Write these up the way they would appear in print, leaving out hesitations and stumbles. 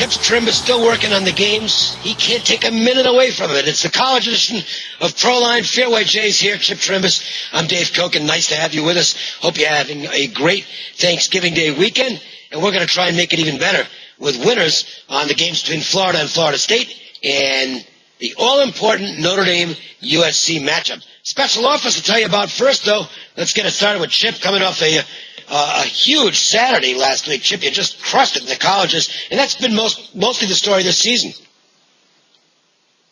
Chip's Chirimbes is still working on the games. He can't take a minute away from it. It's the college edition of Proline. Fairway Jays here, Chip Chirimbes. I'm Dave Cokin. Nice to have you with us. Hope you're having a great Thanksgiving Day weekend. And we're going to try and make it even better with winners on the games between Florida and Florida State and the all-important Notre Dame USC matchup. Special offers to tell you about first, though. Let's get it started with Chip coming off a huge Saturday last week. Chip, you just crushed it in the colleges, and that's been mostly the story this season.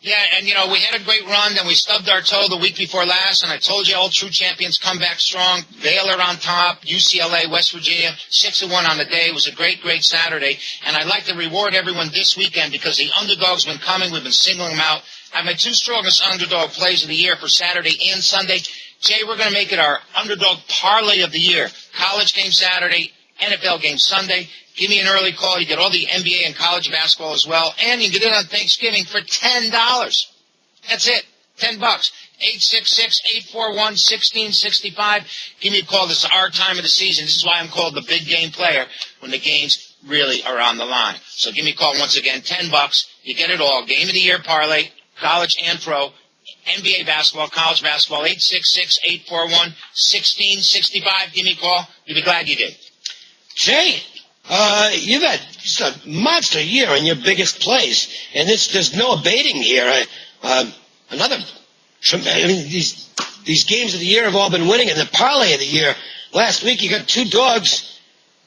Yeah, and, we had a great run, then we stubbed our toe the week before last, and I told you all true champions come back strong. Baylor on top, UCLA, West Virginia, 6-1 on the day. It was a great, great Saturday, and I'd like to reward everyone this weekend because the underdog's been coming. We've been singling them out. I have my two strongest underdog plays of the year for Saturday and Sunday. Jay, we're going to make it our underdog parlay of the year. College game Saturday, NFL game Sunday. Give me an early call. You get all the NBA and college basketball as well. And you can get it on Thanksgiving for $10. That's it. $10. 866-841-1665. Give me a call. This is our time of the season. This is why I'm called the big game player when the games really are on the line. So give me a call once again. $10. You get it all. Game of the year parlay, college and pro. NBA basketball, college basketball, 866-841-1665. Give me a call. You'll be glad you did. Jay, you've had just a monster year in your biggest plays, and there's no abating here. These games of the year have all been winning, and the parlay of the year, last week you got two dogs,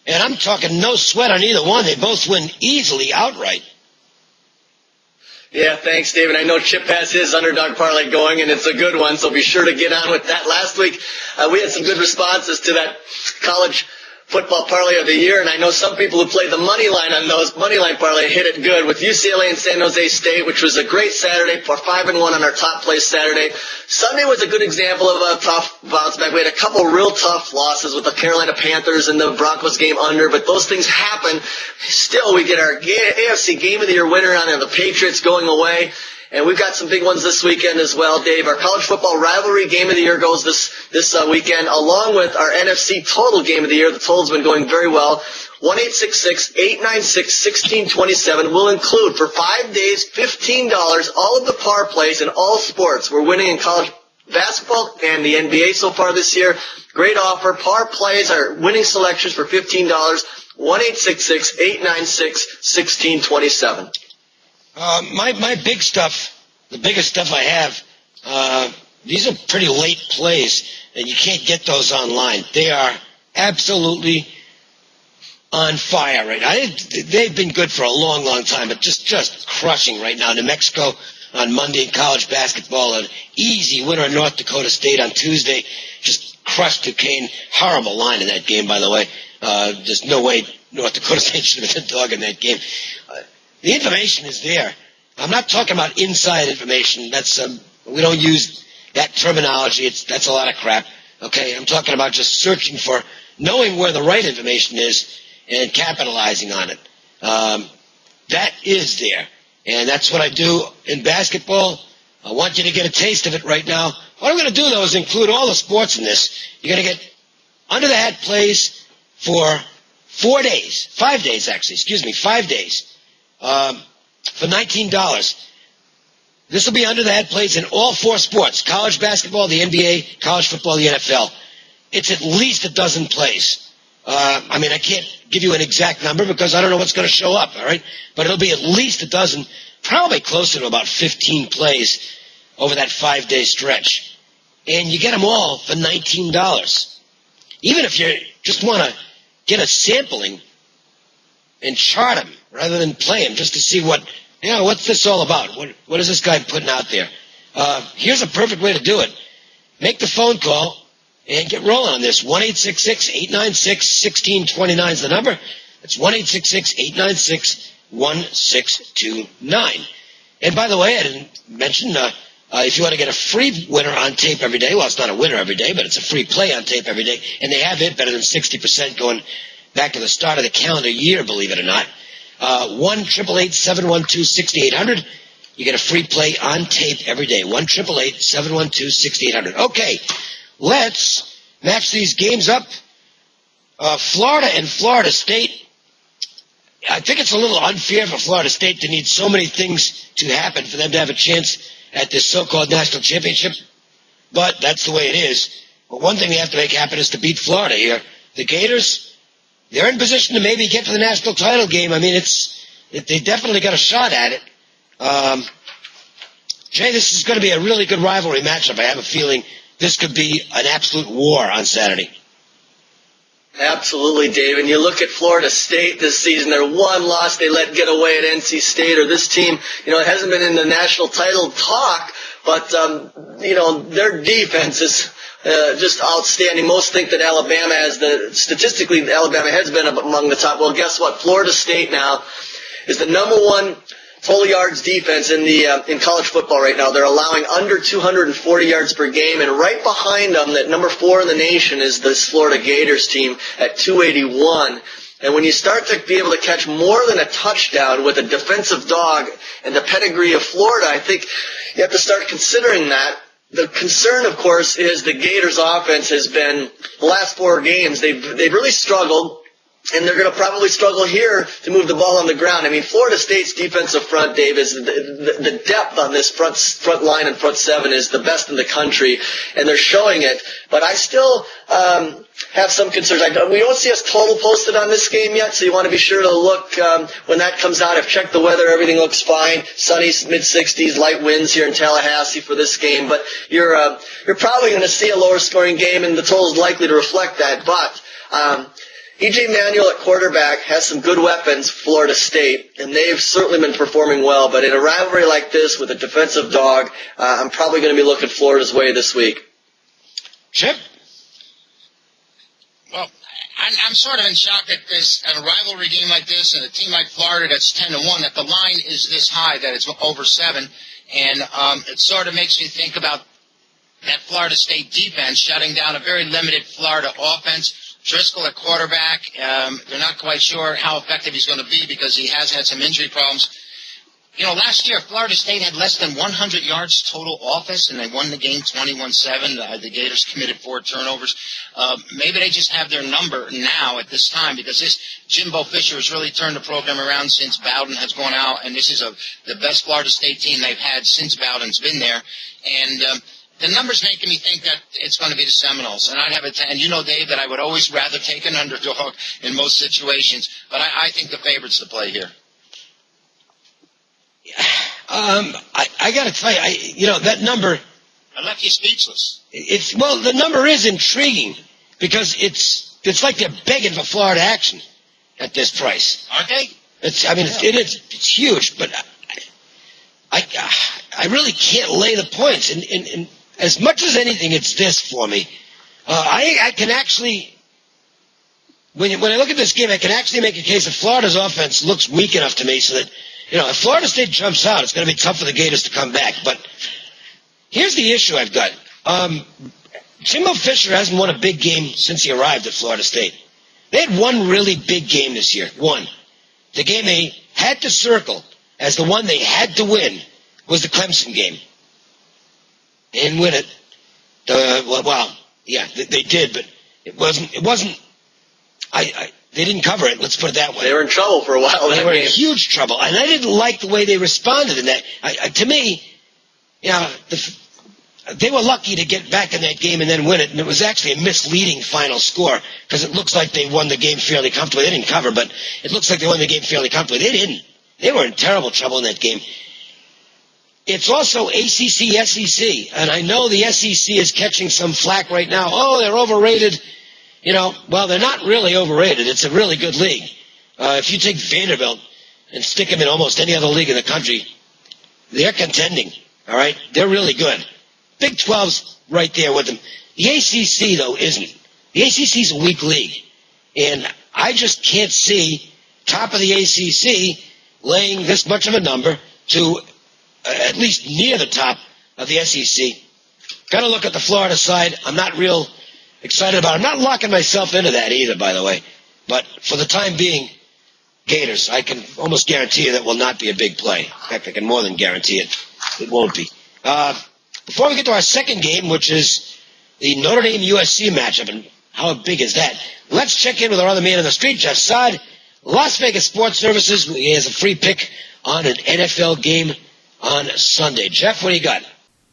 and I'm talking no sweat on either one. They both win easily outright. Yeah, thanks, David. I know Chip has his underdog parlay going, and it's a good one, so be sure to get on with that. Last week, we had some good responses to that college football parlay of the year, and I know some people who played the money line on those money line parlay hit it good with UCLA and San Jose State, which was a great Saturday for 5-1 on our top place Saturday. Sunday was a good example of a tough bounce back. We had a couple real tough losses with the Carolina Panthers and the Broncos game under, but those things happen. Still, we get our AFC Game of the Year winner on the Patriots going away. And we've got some big ones this weekend as well, Dave. Our college football rivalry game of the year goes this weekend, along with our NFC total game of the year. The total's been going very well. 1-866-896-1627 will include for 5 days $15 all of the par plays in all sports. We're winning in college basketball and the NBA so far this year. Great offer. Par plays are winning selections for $15. 1-866-896-1627. My big stuff, the biggest stuff I have, these are pretty late plays, and you can't get those online. They are absolutely on fire right now. They've been good for a long, long time, but just crushing right now. New Mexico on Monday in college basketball, an easy winner in North Dakota State on Tuesday, just crushed Duquesne. Horrible line in that game, by the way. There's no way North Dakota State should have been a dog in that game. The information is there. I'm not talking about inside information. That's we don't use that terminology. That's a lot of crap. Okay, I'm talking about just searching for knowing where the right information is and capitalizing on it. That is there, and that's what I do in basketball. I want you to get a taste of it right now. What I'm going to do, though, is include all the sports in this. You're going to get under the hat plays for 5 days, actually. 5 days. For $19. This will be under the head plays in all four sports: college basketball, the NBA, college football, the NFL. It's at least a dozen plays. I can't give you an exact number because I don't know what's going to show up, all right? But it'll be at least a dozen, probably closer to about 15 plays over that 5-day stretch. And you get them all for $19. Even if you just want to get a sampling and chart them rather than play them, just to see what's this all about? What is this guy putting out there? Here's a perfect way to do it. Make the phone call and get rolling on this. 1-866-896-1629 is the number. It's 1-866-896-1629. And by the way, I didn't mention, if you want to get a free winner on tape every day, well, it's not a winner every day, but it's a free play on tape every day, and they have it better than 60% going back to the start of the calendar year, believe it or not. 1-888-712-6800. You get a free play on tape every day. 1-888-712-6800. Okay, let's match these games up. Florida and Florida State. think it's a little unfair for Florida State to need so many things to happen for them to have a chance at this so-called national championship. But that's the way it is. But one thing they have to make happen is to beat Florida here. The Gators, they're in position to maybe get to the national title game. I mean, they definitely got a shot at it. Jay, this is going to be a really good rivalry matchup. I have a feeling this could be an absolute war on Saturday. Absolutely, Dave. And you look at Florida State this season, their one loss they let get away at NC State, or this team, it hasn't been in the national title talk, but, their defense is just outstanding. Most think that statistically, Alabama has been among the top. Well, guess what? Florida State now is the number one total yards defense in college football right now. They're allowing under 240 yards per game, and right behind them, that number 4 in the nation, is this Florida Gators team at 281. And when you start to be able to catch more than a touchdown with a defensive dog and the pedigree of Florida, I think you have to start considering that. The concern, of course, is the Gators offense has been, the last 4 games, they've really struggled. And they're going to probably struggle here to move the ball on the ground. I mean, Florida State's defensive front, Dave, is the depth on this front line and front 7 is the best in the country, and they're showing it. But I still have some concerns. We don't see us total posted on this game yet, so you want to be sure to look when that comes out. I've checked the weather. Everything looks fine. Sunny, mid-60s, light winds here in Tallahassee for this game. But you're probably going to see a lower-scoring game, and the total is likely to reflect that. But E.J. Manuel at quarterback has some good weapons, Florida State, and they've certainly been performing well. But in a rivalry like this with a defensive dog, I'm probably going to be looking Florida's way this week. Chip? Well, I'm sort of in shock that there's a rivalry game like this and a team like Florida that's 10-1, that the line is this high, that it's over 7. And it sort of makes me think about that Florida State defense shutting down a very limited Florida offense. Driscoll at quarterback, they're not quite sure how effective he's going to be because he has had some injury problems. Last year, Florida State had less than 100 yards total offense, and they won the game 21-7. The Gators committed 4 turnovers. Maybe they just have their number now at this time because this Jimbo Fisher has really turned the program around since Bowden has gone out, and this is the best Florida State team they've had since Bowden's been there. And the number's making me think that it's going to be the Seminoles, and I'd have it. And Dave, that I would always rather take an underdog in most situations, but I think the favorite's to play here. I got to tell you, that number. I left you speechless. The number is intriguing because it's like they're begging for Florida action at this price. Aren't they? It's huge, but I really can't lay the points and as much as anything, it's this for me. I can actually, when I look at this game, I can actually make a case that Florida's offense looks weak enough to me so that, if Florida State jumps out, it's going to be tough for the Gators to come back. But here's the issue I've got. Jimbo Fisher hasn't won a big game since he arrived at Florida State. They had one really big game this year. One. The game they had to circle as the one they had to win was the Clemson game. They didn't win it. They did, but it wasn't. They didn't cover it. Let's put it that way. They were in trouble for a while. They were in huge trouble, and I didn't like the way they responded in that. To me, they were lucky to get back in that game and then win it, and it was actually a misleading final score because it looks like they won the game fairly comfortably. They didn't cover, but it looks like they won the game fairly comfortably. They didn't. They were in terrible trouble in that game. It's also ACC, SEC, and I know the SEC is catching some flack right now. Oh, they're overrated. Well, they're not really overrated. It's a really good league. If you take Vanderbilt and stick them in almost any other league in the country, they're contending, all right? They're really good. Big 12's right there with them. The ACC, though, isn't. The ACC's a weak league, and I just can't see top of the ACC laying this much of a number to at least near the top of the SEC. Got to look at the Florida side. I'm not real excited about it. I'm not locking myself into that either, by the way. But for the time being, Gators, I can almost guarantee you that will not be a big play. In fact, I can more than guarantee it. It won't be. Before we get to our second game, which is the Notre Dame USC matchup, and how big is that? Let's check in with our other man on the street, Jeff Saad. Las Vegas Sports Services has a free pick on an NFL game on Sunday. Jeff, what do you got?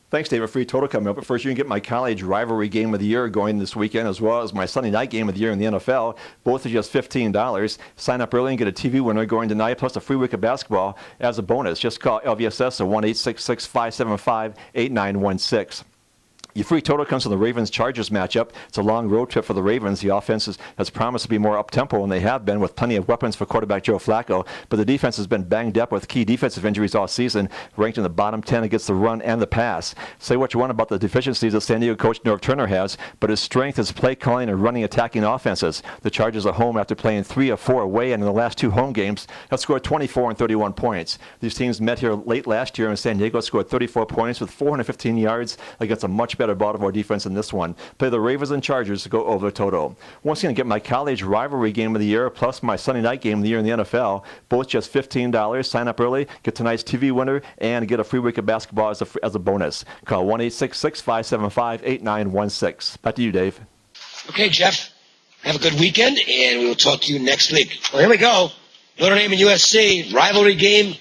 Thanks, Dave. A free total coming up. But first, you can get my college rivalry game of the year going this weekend, as well as my Sunday night game of the year in the NFL. Both are just $15. Sign up early and get a TV winner going tonight, plus a free week of basketball as a bonus. Just call LVSS at 1-866-575-8916. Your free total comes from the Ravens-Chargers matchup. It's a long road trip for the Ravens. The offense has promised to be more up-tempo, and they have been, with plenty of weapons for quarterback Joe Flacco. But the defense has been banged up with key defensive injuries all season, ranked in the bottom 10 against the run and the pass. Say what you want about the deficiencies that San Diego coach Norv Turner has, but his strength is play calling and running attacking offenses. The Chargers are home after playing 3 of 4 away, and in the last 2 home games have scored 24 and 31 points. These teams met here late last year, and San Diego scored 34 points with 415 yards against a much better Baltimore defense in this one. Play the Ravens and Chargers to go over the total. Once again, get my college rivalry game of the year plus my Sunday night game of the year in the NFL. Both just $15. Sign up early, get tonight's TV winner, and get a free week of basketball as a bonus. Call 1-866-575-8916. Back to you, Dave. Okay, Jeff. Have a good weekend, and we will talk to you next week. Well, here we go. Notre Dame and USC, rivalry game.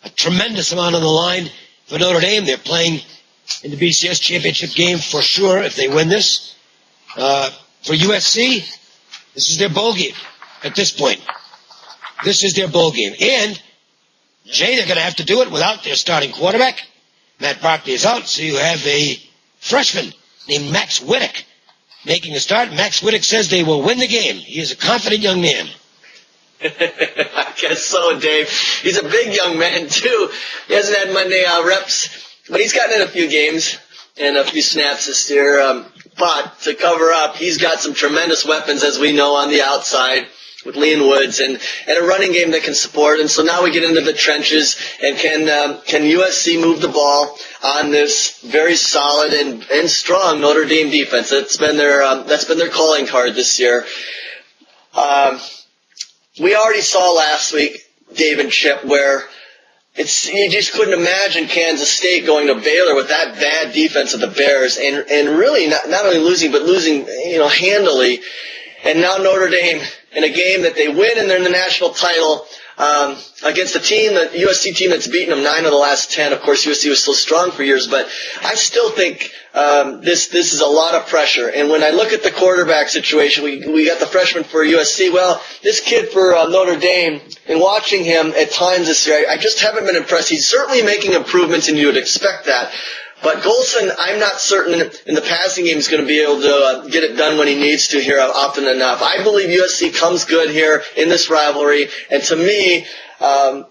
A tremendous amount on the line for Notre Dame. They're playing in the BCS championship game for sure if they win this. For USC, this is their bowl game at this point. This is their bowl game. And, Jay, they're going to have to do it without their starting quarterback. Matt Barkley is out, so you have a freshman named Max Whittick making a start. Max Whittick says they will win the game. He is a confident young man. I guess so, Dave. He's a big young man, too. He hasn't had Monday reps, but he's gotten in a few games and a few snaps this year. But to cover up, he's got some tremendous weapons, as we know, on the outside with Leon Woods and a running game that can support. And so now we get into the trenches, and can USC move the ball on this very solid and strong Notre Dame defense? That's been their calling card this year. We already saw last week, Dave and Chip, where you just couldn't imagine Kansas State going to Baylor with that bad defense of the Bears and really not only losing, but losing, handily. And now Notre Dame in a game that they win, and they're in the national title against the USC team that's beaten them 9 of the last 10. Of course, USC was still strong for years, but I still think this is a lot of pressure. And when I look at the quarterback situation, we got the freshman for USC. Well, this kid for Notre Dame, and watching him at times this year, I just haven't been impressed. He's certainly making improvements, and you would expect that. But Golson, I'm not certain in the passing game is going to be able to get it done when he needs to here often enough. I believe USC comes good here in this rivalry, and to me,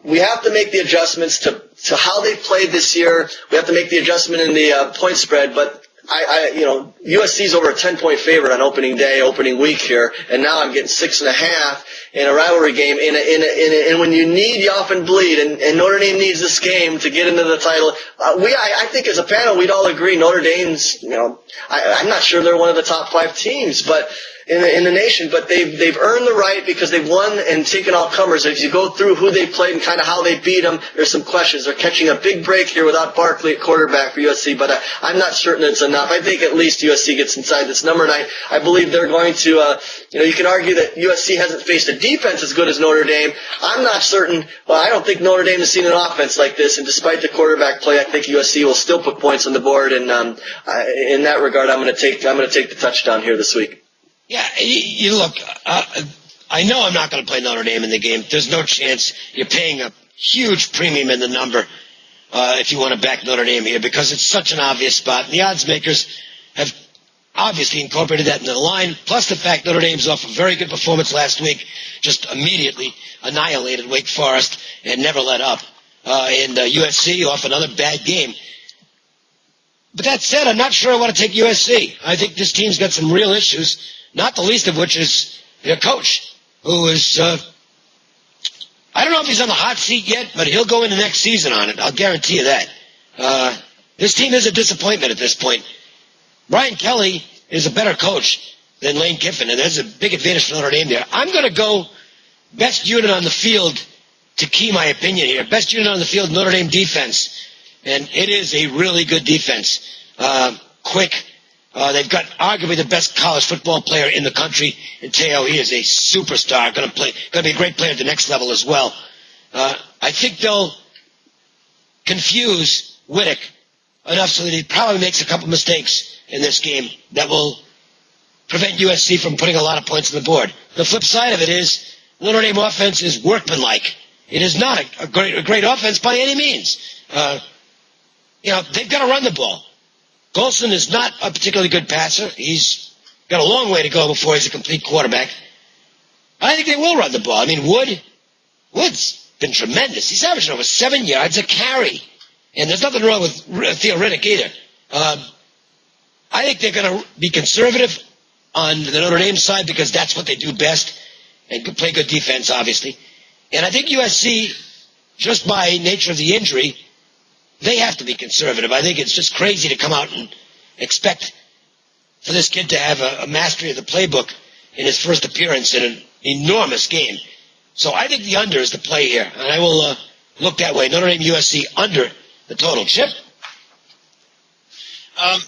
we have to make the adjustments to how they played this year. We have to make the adjustment in the point spread, but USC's over a 10-point favorite on opening week here, and now I'm getting 6.5 in a rivalry game. And when you need, you often bleed, and Notre Dame needs this game to get into the title. I think as a panel, we'd all agree Notre Dame's, I'm not sure they're one of the top 5 teams, but in the nation, but they've earned the right because they've won and taken all comers. If you go through who they played and kind of how they beat them, there's some questions. They're catching a big break here without Barkley at quarterback for USC, but I'm not certain it's enough. I think at least USC gets inside this number, and I believe they're going to, you can argue that USC hasn't faced a defense as good as Notre Dame. I'm not certain. Well, I don't think Notre Dame has seen an offense like this, and despite the quarterback play, I think USC will still put points on the board, and in that regard, I'm going to take the touchdown here this week. Yeah, you look, I know I'm not going to play Notre Dame in the game. There's no chance. You're paying a huge premium in the number if you want to back Notre Dame here because it's such an obvious spot. And the odds makers have obviously incorporated that in the line, plus the fact Notre Dame's off a very good performance last week, just immediately annihilated Wake Forest and never let up. And USC off another bad game. But that said, I'm not sure I want to take USC. I think this team's got some real issues, not the least of which is their coach, who is, I don't know if he's on the hot seat yet, but he'll go into next season on it. I'll guarantee you that. This team is a disappointment at this point. Brian Kelly is a better coach than Lane Kiffin, and there's a big advantage for Notre Dame there. I'm going to go best unit on the field to key my opinion here. Best unit on the field, Notre Dame defense. And it is a really good defense. Quick, They've got arguably the best college football player in the country in Teo. He is a superstar, going to be a great player at the next level as well. I think they'll confuse Whittick enough so that he probably makes a couple mistakes in this game that will prevent USC from putting a lot of points on the board. The flip side of it is Notre Dame offense is workmanlike. It is not a great offense by any means. They've got to run the ball. Golson is not a particularly good passer. He's got a long way to go before he's a complete quarterback. I think they will run the ball. I mean, Wood's been tremendous. He's averaging over 7 yards a carry. And there's nothing wrong with Theo Riddick either. I think they're going to be conservative on the Notre Dame side because that's what they do best and play good defense, obviously. And I think USC, just by nature of the injury, they have to be conservative. I think it's just crazy to come out and expect for this kid to have a mastery of the playbook in his first appearance in an enormous game. So I think the under is the play here, and I will look that way. Notre Dame USC under the total. Chip? I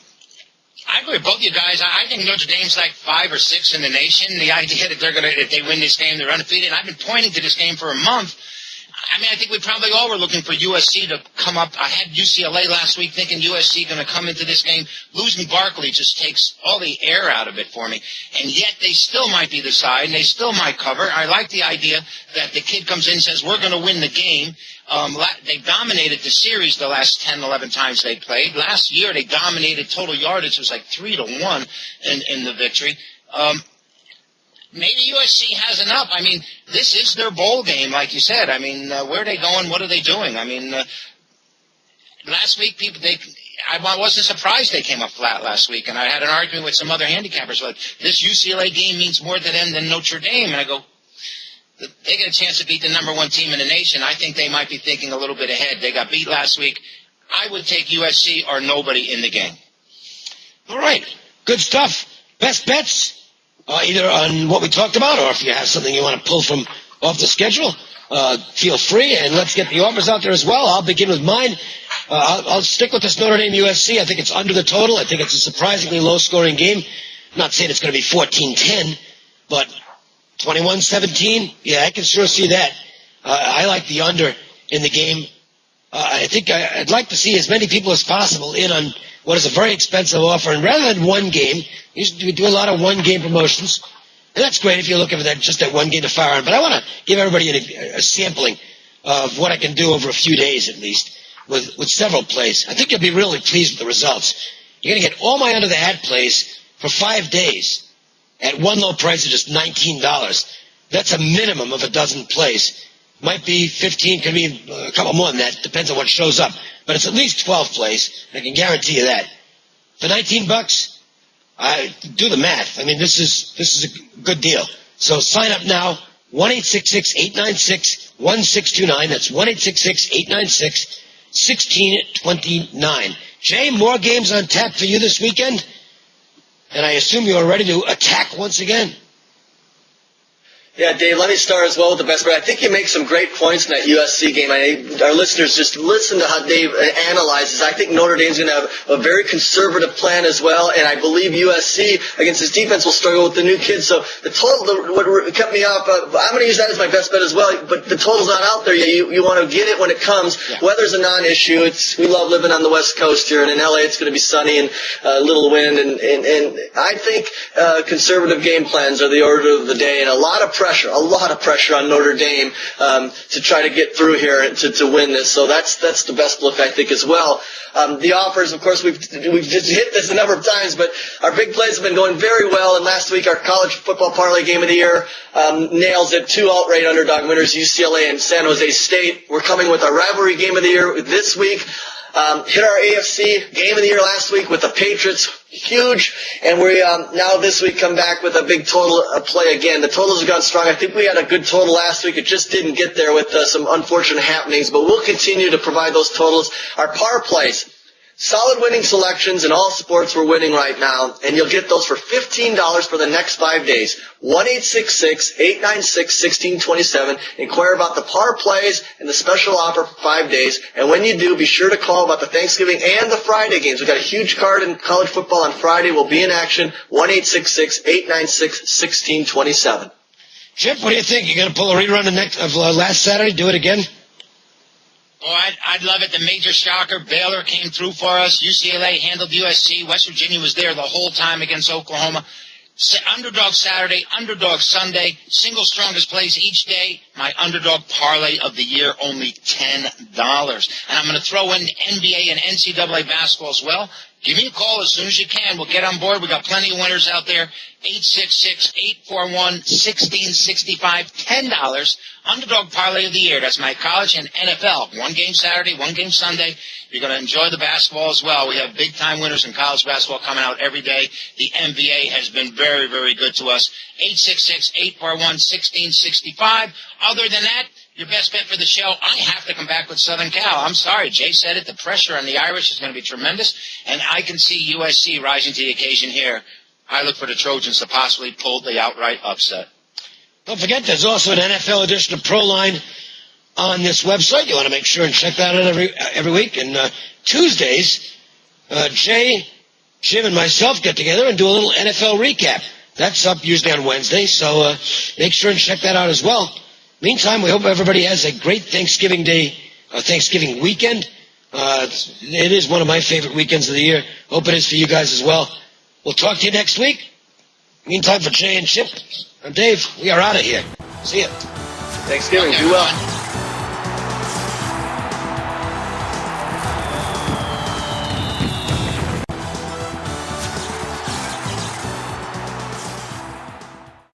agree with both of you guys. I think Notre Dame's like 5 or 6 in the nation. The idea that if they win this game, they're undefeated. And I've been pointing to this game for a month. I mean, I think we probably all were looking for USC to come up. I had UCLA last week thinking USC going to come into this game. Losing Barkley just takes all the air out of it for me. And yet they still might be the side, and they still might cover. I like the idea that the kid comes in and says, we're going to win the game. They dominated the series the last 10, 11 times they played. Last year they dominated total yardage. It was like 3-1 in the victory. Maybe USC has enough. I mean, this is their bowl game, like you said. I mean, where are they going? What are they doing? I mean, last week I wasn't surprised they came up flat last week, and I had an argument with some other handicappers like this UCLA game means more to them than Notre Dame, and I go, they get a chance to beat the number 1 team in the nation. I think they might be thinking a little bit ahead. They got beat last week. I would take USC or nobody in the game. All right, good stuff. Best bets. Either on what we talked about, or if you have something you want to pull from off the schedule, feel free, and let's get the offers out there as well. I'll begin with mine. I'll stick with this Notre Dame USC. I think it's under the total. I think it's a surprisingly low-scoring game. I'm not saying it's going to be 14-10, but 21-17, yeah, I can sure see that. I like the under in the game. I think I'd like to see as many people as possible in on what is a very expensive offer. And rather than one game, we do a lot of one-game promotions. And that's great if you're looking for just that one game to fire on. But I want to give everybody a sampling of what I can do over a few days at least with several plays. I think you'll be really pleased with the results. You're going to get all my under the hat plays for 5 days at one low price of just $19. That's a minimum of a dozen plays. Might be 15, could be a couple more than that. Depends on what shows up. But it's at least 12 plays. I can guarantee you that. For $19, I do the math. I mean, this is a good deal. So sign up now. 1-866-896-1629. That's 1-866-896-1629. Jay, more games on tap for you this weekend? And I assume you are ready to attack once again. Yeah, Dave, let me start as well with the best bet. I think you make some great points in that USC game. Our listeners just listen to how Dave analyzes. I think Notre Dame's going to have a very conservative plan as well, and I believe USC against his defense will struggle with the new kids. So the total, what kept me off, I'm going to use that as my best bet as well, but the total's not out there yet. You want to get it when it comes. Yeah. Weather's a non-issue. We love living on the West Coast here, and in LA it's going to be sunny and a little wind, and I think conservative game plans are the order of the day, and a lot of pressure on Notre Dame to try to get through here and to win this. So that's the best look, I think, as well. The offers, of course, we've just hit this a number of times, but our big plays have been going very well. And last week, our college football parlay game of the year nails it. 2 outright underdog winners, UCLA and San Jose State. We're coming with our rivalry game of the year this week. Hit our AFC game of the year last week with the Patriots, huge, and we now this week come back with a big total play again. The totals have gone strong. I think we had a good total last week. It just didn't get there with some unfortunate happenings, but we'll continue to provide those totals. Our par plays, Solid winning selections in all sports we're winning right now, and you'll get those for $15 for the next 5 days. 1-866-896-1627. Inquire about the par plays and the special offer for 5 days. And when you do, be sure to call about the Thanksgiving and the Friday games. We've got a huge card in college football on Friday. We'll be in action. 1-866-896-1627. Chip, what do you think? You going to pull a rerun of last Saturday? Do it again? Oh, I'd love it. The major shocker, Baylor came through for us. UCLA handled USC. West Virginia was there the whole time against Oklahoma. Underdog Saturday, underdog Sunday, single strongest plays each day. My underdog parlay of the year, only $10. And I'm going to throw in NBA and NCAA basketball as well. Give me a call as soon as you can. We'll get on board. We got plenty of winners out there. 866-841-1665. $10. Underdog parlay of the year. That's my college and NFL. 1 game Saturday, 1 game Sunday. You're going to enjoy the basketball as well. We have big-time winners in college basketball coming out every day. The NBA has been very, very good to us. 866-841-1665. Other than that, your best bet for the show, I have to come back with Southern Cal. I'm sorry, Jay said it. The pressure on the Irish is going to be tremendous, and I can see USC rising to the occasion here. I look for the Trojans to possibly pull the outright upset. Don't forget, there's also an NFL edition of Proline on this website. You want to make sure and check that out every week. And Tuesdays, Jay, Jim, and myself get together and do a little NFL recap. That's up usually on Wednesday, so make sure and check that out as well. Meantime, we hope everybody has a great Thanksgiving Day, Thanksgiving weekend. It is one of my favorite weekends of the year. Hope it is for you guys as well. We'll talk to you next week. Meantime, for Jay and Chip, I'm Dave. We are out of here. See ya. Thanksgiving. Do well.